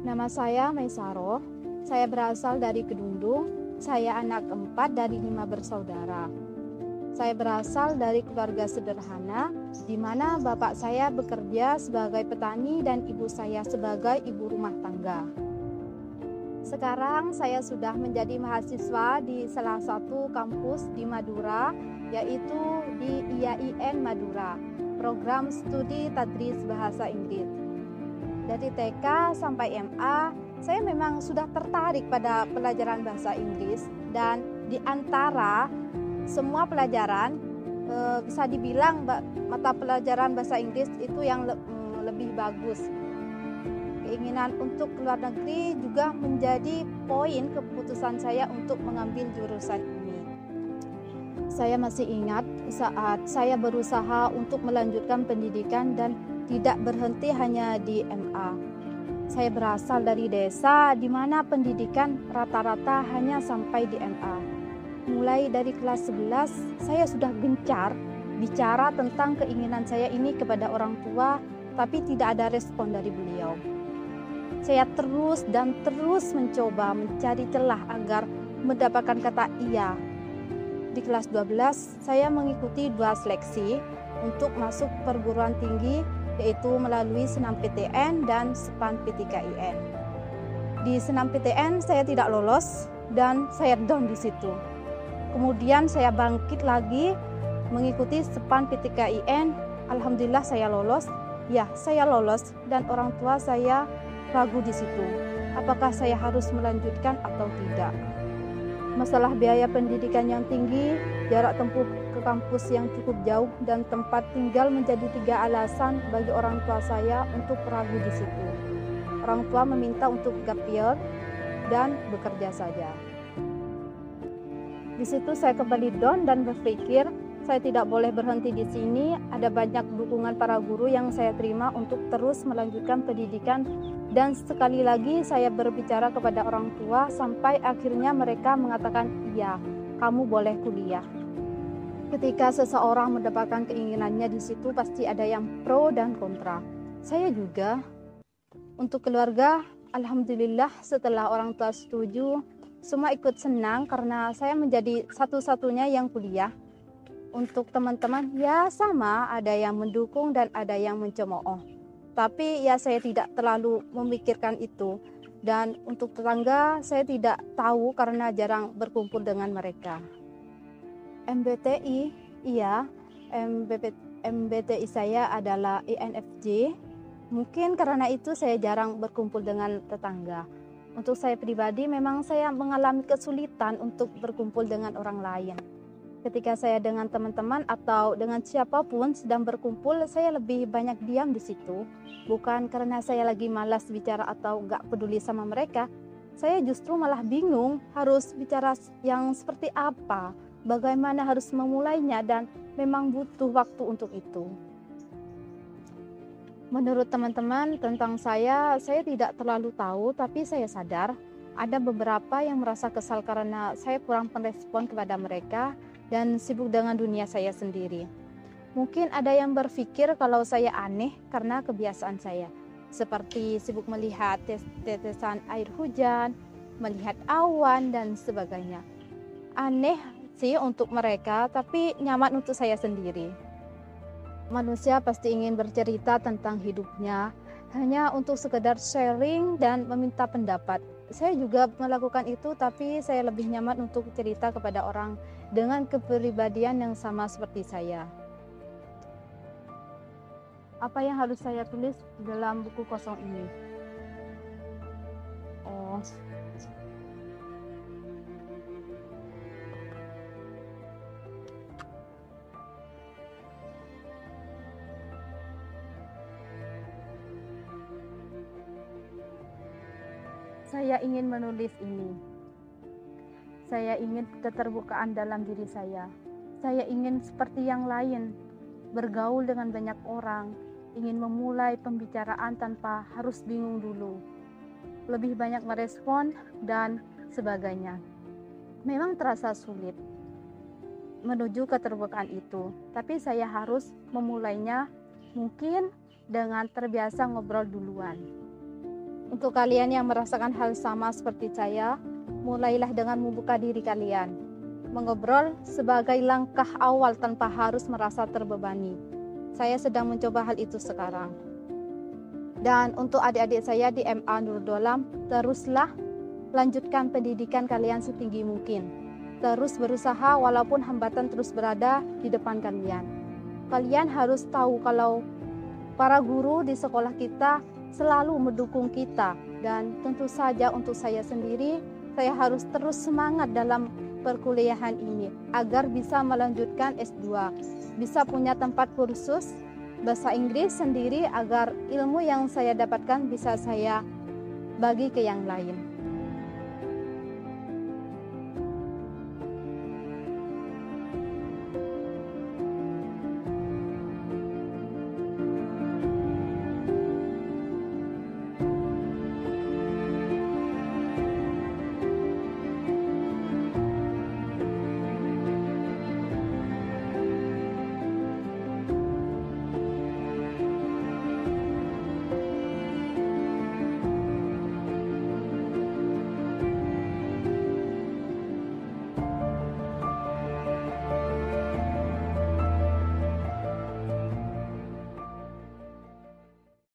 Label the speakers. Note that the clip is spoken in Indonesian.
Speaker 1: Nama saya Maisaro. Saya berasal dari Kedundung. Saya anak keempat dari 5 bersaudara. Saya berasal dari keluarga sederhana, di mana bapak saya bekerja sebagai petani dan ibu saya sebagai ibu rumah tangga. Sekarang saya sudah menjadi mahasiswa di salah satu kampus di Madura, yaitu di IAIN Madura, program studi tadris bahasa Inggris. Dari TK sampai MA, saya memang sudah tertarik pada pelajaran bahasa Inggris, dan di antara semua pelajaran bisa dibilang mata pelajaran bahasa Inggris itu yang lebih bagus. Keinginan untuk keluar negeri juga menjadi poin keputusan saya untuk mengambil jurusan ini. Saya masih ingat saat saya berusaha untuk melanjutkan pendidikan dan tidak berhenti hanya di MA. Saya berasal dari desa di mana pendidikan rata-rata hanya sampai di MA. Mulai dari kelas 11, saya sudah gencar bicara tentang keinginan saya ini kepada orang tua, tapi tidak ada respon dari beliau. Saya terus mencoba mencari celah agar mendapatkan kata iya. Di kelas 12, saya mengikuti 2 seleksi untuk masuk perguruan tinggi, yaitu melalui senam PTN dan SPAN PTKIN. Di senam PTN saya tidak lolos dan saya down di situ. Kemudian saya bangkit lagi mengikuti SPAN PTKIN. Alhamdulillah saya lolos. Ya, saya lolos dan orang tua saya ragu di situ. Apakah saya harus melanjutkan atau tidak? Masalah biaya pendidikan yang tinggi, jarak tempuh ke kampus yang cukup jauh, dan tempat tinggal menjadi 3 alasan bagi orang tua saya untuk ragu di situ. Orang tua meminta untuk gap year dan bekerja saja. Di situ saya kembali down dan berpikir saya tidak boleh berhenti di sini. Ada banyak dukungan para guru yang saya terima untuk terus melanjutkan pendidikan, dan sekali lagi saya berbicara kepada orang tua sampai akhirnya mereka mengatakan, iya, kamu boleh kuliah. Ketika seseorang mendapatkan keinginannya, di situ pasti ada yang pro dan kontra. Saya juga. Untuk keluarga, alhamdulillah setelah orang tua setuju, semua ikut senang karena saya menjadi satu-satunya yang kuliah. Untuk teman-teman, ya sama, ada yang mendukung dan ada yang mencemooh. Tapi ya saya tidak terlalu memikirkan itu. Dan untuk tetangga, saya tidak tahu karena jarang berkumpul dengan mereka. MBTI, iya, MBTI saya adalah INFJ. Mungkin karena itu saya jarang berkumpul dengan tetangga. Untuk saya pribadi, memang saya mengalami kesulitan untuk berkumpul dengan orang lain. Ketika saya dengan teman-teman atau dengan siapapun sedang berkumpul, saya lebih banyak diam di situ. Bukan karena saya lagi malas bicara atau gak peduli sama mereka. Saya justru malah bingung harus bicara yang seperti apa, bagaimana harus memulainya, dan memang butuh waktu untuk itu. Menurut teman-teman tentang saya tidak terlalu tahu, tapi saya sadar ada beberapa yang merasa kesal karena saya kurang merespon kepada mereka dan sibuk dengan dunia saya sendiri. Mungkin ada yang berpikir kalau saya aneh karena kebiasaan saya, seperti sibuk melihat tetesan air hujan, melihat awan, dan sebagainya. Aneh sih untuk mereka, tapi nyaman untuk saya sendiri. Manusia pasti ingin bercerita tentang hidupnya, hanya untuk sekedar sharing dan meminta pendapat. Saya juga melakukan itu, tapi saya lebih nyaman untuk cerita kepada orang dengan kepribadian yang sama seperti saya. Apa yang harus saya tulis dalam buku kosong ini? Saya ingin menulis ini. Saya ingin keterbukaan dalam diri saya. Saya ingin seperti yang lain, bergaul dengan banyak orang, ingin memulai pembicaraan tanpa harus bingung dulu, lebih banyak merespon, dan sebagainya. Memang terasa sulit menuju keterbukaan itu, tapi saya harus memulainya mungkin dengan terbiasa ngobrol duluan. Untuk kalian yang merasakan hal sama seperti saya, mulailah dengan membuka diri kalian. Mengobrol sebagai langkah awal tanpa harus merasa terbebani. Saya sedang mencoba hal itu sekarang. Dan untuk adik-adik saya di MA Nurul Dolam, teruslah lanjutkan pendidikan kalian setinggi mungkin. Terus berusaha walaupun hambatan terus berada di depan kalian. Kalian harus tahu kalau para guru di sekolah kita selalu mendukung kita. Dan tentu saja untuk saya sendiri, saya harus terus semangat dalam perkuliahan ini agar bisa melanjutkan S2, bisa punya tempat kursus bahasa Inggris sendiri agar ilmu yang saya dapatkan bisa saya bagi ke yang lain.